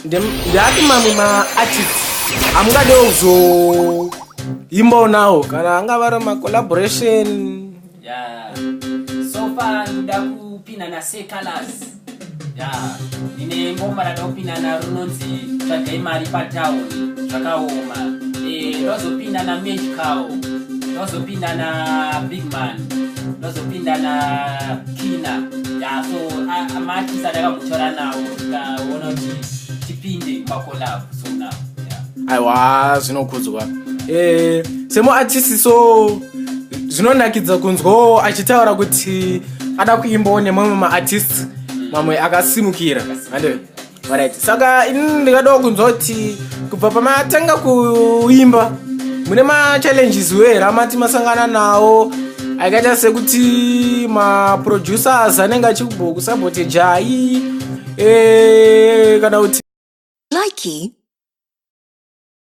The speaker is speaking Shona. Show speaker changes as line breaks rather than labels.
ndati mamwe maartists amungade kuzoimbawo nawo kana anga vari macollaboration.
Yeah. So far ndoda kupinda naSecolors. Yeah. Nine ngoma rada kupinda na runonzi tsvagai mari patown zvakaoma. Ndozopinda naMagical. Ndozopinda na Big Man. Ndozopinda na Kina. Yeah, so amartists ndakamutora nawo ndaona kuti tipinde macollab so now. Yeah.
Aiwa zvinokudzwa. Semuartist so zvinonakidza kunzwawo achitaura kuti ada kuimbawo nemamwe maartists mamwe akasimukira. Alright. Saka ndingadawo kunzwa kuti kubva pamatanga kuimba mune ma-challenges were amati masangana nawo akaita sekuti ma-producers anenge achikusapote jai kana kuti
Likey